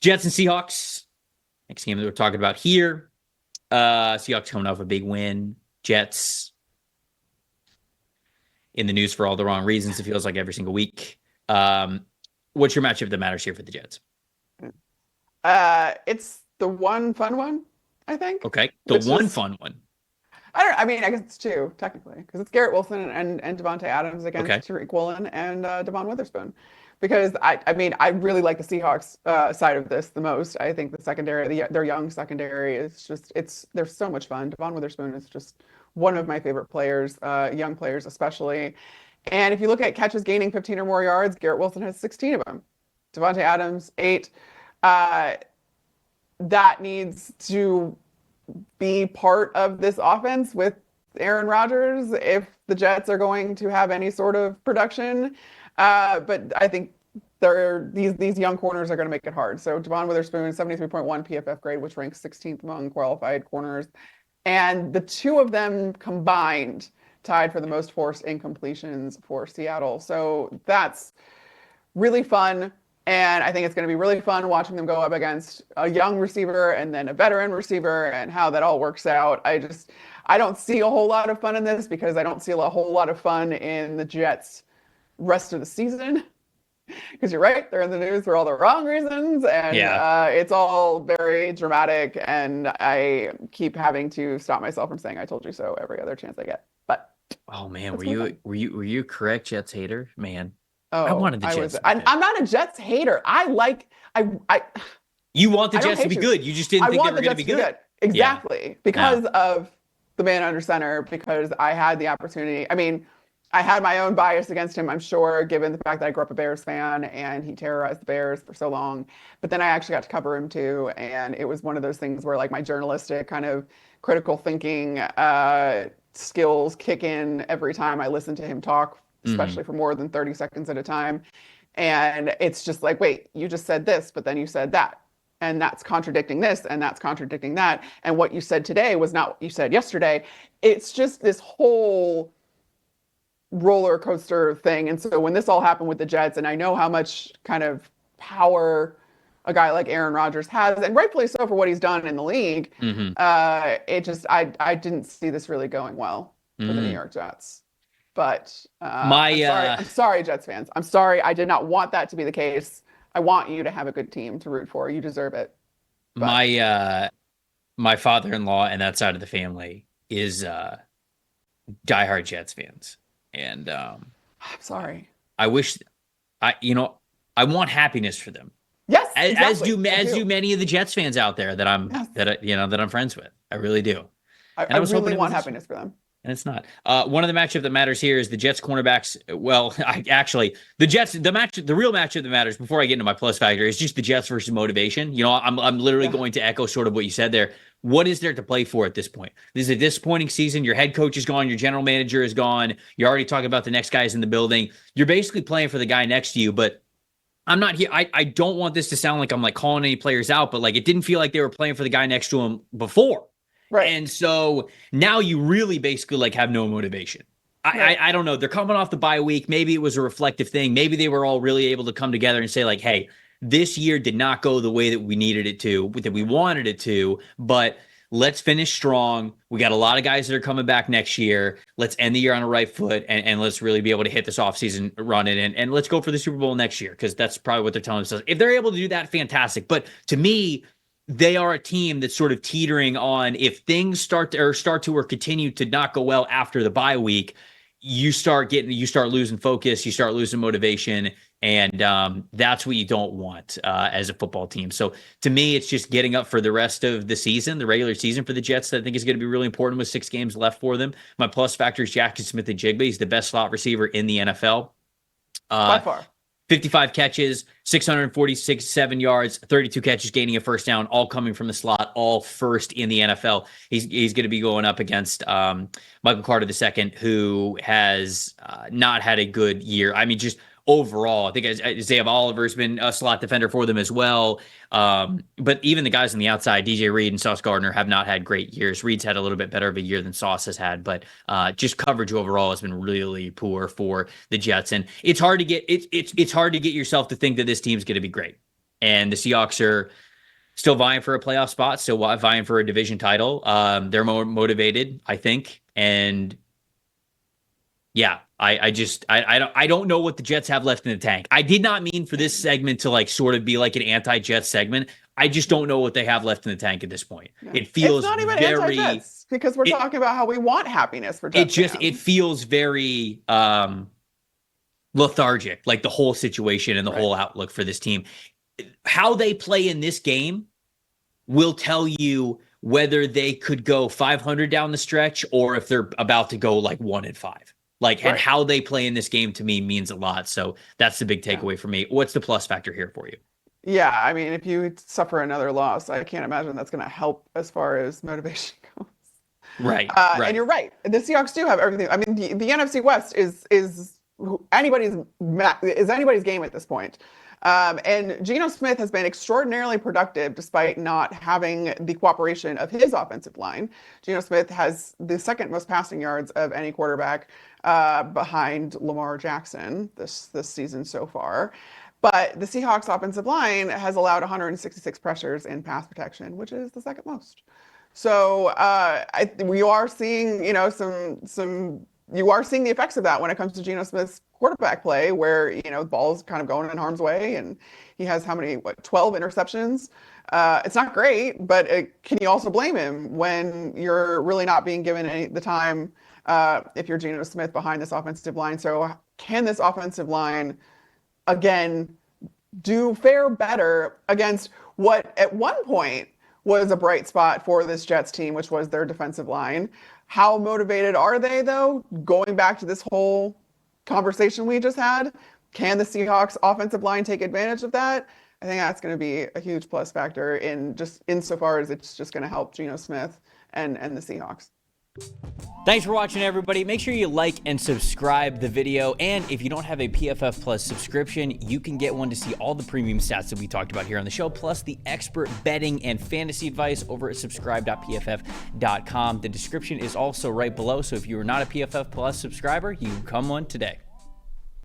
Jets and Seahawks. Next game that we're talking about here. Seahawks coming off a big win. Jets in the news for all the wrong reasons, it feels like every single week. What's your matchup that matters here for the Jets? It's the one fun one, I think. Okay. The Which one is fun one. I mean, I guess it's two technically, because it's Garrett Wilson and Devontae Adams against Okay. Tariq Woolen and Devon Witherspoon. Because I mean, I really like the Seahawks side of this the most. I think the secondary, their young secondary is just they're so much fun. Devon Witherspoon is just one of my favorite players, young players especially. And if you look at catches gaining 15 or more yards, Garrett Wilson has 16 of them. Devontae Adams 8. Uh, that needs to be part of this offense with Aaron Rodgers if the Jets are going to have any sort of production. But I think these young corners are going to make it hard. So Devon Witherspoon, 73.1 PFF grade, which ranks 16th among qualified corners. And the two of them combined tied for the most forced incompletions for Seattle. So that's really fun. And I think it's going to be really fun watching them go up against a young receiver and then a veteran receiver and how that all works out. I don't see a whole lot of fun in this because I don't see a whole lot of fun in the Jets rest of the season. Because you're right, they're in the news for all the wrong reasons, and it's all very dramatic. And I keep having to stop myself from saying "I told you so" every other chance I get. But oh man, were you correct, Jets hater? Man, I oh, wanted the Jets. I'm not a Jets hater. You want the I don't Jets to hate be you. good. You just didn't I think they want were the going to Jets be to be good. good. Exactly. Yeah. Because of the man under center, because I had the opportunity. I mean, I had my own bias against him, I'm sure, given the fact that I grew up a Bears fan and he terrorized the Bears for so long. But then I actually got to cover him too. And it was one of those things where like my journalistic kind of critical thinking skills kick in every time I listen to him talk, especially for more than 30 seconds at a time. And it's just like, wait, you just said this, but then you said that. And that's contradicting this, and that's contradicting that. And what you said today was not what you said yesterday. It's just this whole roller coaster thing. And so when this all happened with the Jets, and I know how much kind of power a guy like Aaron Rodgers has, and rightfully so for what he's done in the league, I didn't see this really going well for the New York Jets. But I'm sorry, Jets fans. I'm sorry. I did not want that to be the case. I want you to have a good team to root for. You deserve it. But my father-in-law and that side of the family is diehard Jets fans. And I'm sorry. I wish I want happiness for them. Yes, As exactly. do many of the Jets fans out there that I'm friends with. I really do. I was really want happiness for them. And it's not. One of the matchup that matters here is the Jets cornerbacks. Well, the Jets, the real matchup that matters before I get into my plus factor is just the Jets versus motivation. I'm literally going to echo sort of what you said there. What is there to play for at this point? This is a disappointing season. Your head coach is gone. Your general manager is gone. You're already talking about the next guys in the building. You're basically playing for the guy next to you, but I'm not here. I don't want this to sound like I'm like calling any players out, but like it didn't feel like they were playing for the guy next to him before. Right. And so now you really basically like have no motivation. I don't know. They're coming off the bye week. Maybe it was a reflective thing. Maybe they were all really able to come together and say like, hey, this year did not go the way that we needed it to, that we wanted it to, but let's finish strong. We got a lot of guys that are coming back next year. Let's end the year on the right foot and let's really be able to hit this offseason run and let's go for the Super Bowl next year, because that's probably what they're telling themselves. If they're able to do that, fantastic. But to me, they are a team that's sort of teetering on, if things start to or continue to not go well after the bye week, you start losing focus, you start losing motivation, and that's what you don't want as a football team. So to me, it's just getting up for the rest of the season, the regular season for the Jets, that I think is going to be really important with 6 games left for them. My plus factor is Jaxon Smith-Njigba. He's the best slot receiver in the NFL. By far. 55 catches, 647 yards, 32 catches, gaining a first down, all coming from the slot, all first in the NFL. He's going to be going up against Michael Carter II, who has not had a good year. I mean, just overall, I think Isaiah Oliver's been a slot defender for them as well. But even the guys on the outside, DJ Reed and Sauce Gardner, have not had great years. Reed's had a little bit better of a year than Sauce has had, but just coverage overall has been really poor for the Jets. And it's hard to get yourself to think that this team's going to be great. and the Seahawks are still vying for a playoff spot, still vying for a division title. They're more motivated, I think. And yeah, I don't know what the Jets have left in the tank. I did not mean for this segment to like sort of be like an anti-Jets segment. I just don't know what they have left in the tank at this point. Yeah. It feels it's not even very anti-Jets because we're talking about how we want happiness for Jets fans. It feels very lethargic, like the whole situation and the whole outlook for this team. How they play in this game will tell you whether they could go 500 down the stretch or if they're about to go like 1-5. Like, and how they play in this game to me means a lot. So that's the big takeaway for me. What's the plus factor here for you? Yeah, I mean, if you suffer another loss, I can't imagine that's going to help as far as motivation goes. Right. And you're right. The Seahawks do have everything. I mean, the NFC West is anybody's game at this point. And Geno Smith has been extraordinarily productive despite not having the cooperation of his offensive line. Geno Smith has the second most passing yards of any quarterback behind Lamar Jackson this season so far. But the Seahawks offensive line has allowed 166 pressures in pass protection, which is the second most. So we are seeing, you are seeing the effects of that when it comes to Geno Smith's quarterback play, where, the ball's kind of going in harm's way, and he has 12 interceptions. It's not great, but can you also blame him when you're really not being given the time if you're Geno Smith behind this offensive line? So can this offensive line, again, fare better against what at one point was a bright spot for this Jets team, which was their defensive line? How motivated are they, though? Going back to this whole conversation we just had, can the Seahawks offensive line take advantage of that? I think that's going to be a huge plus factor insofar as it's just going to help Geno Smith and the Seahawks. Thanks for watching, everybody. Make sure you like and subscribe the video. And if you don't have a PFF Plus subscription, you can get one to see all the premium stats that we talked about here on the show, plus the expert betting and fantasy advice over at subscribe.pff.com. The description is also right below. So if you are not a PFF Plus subscriber, you become one today.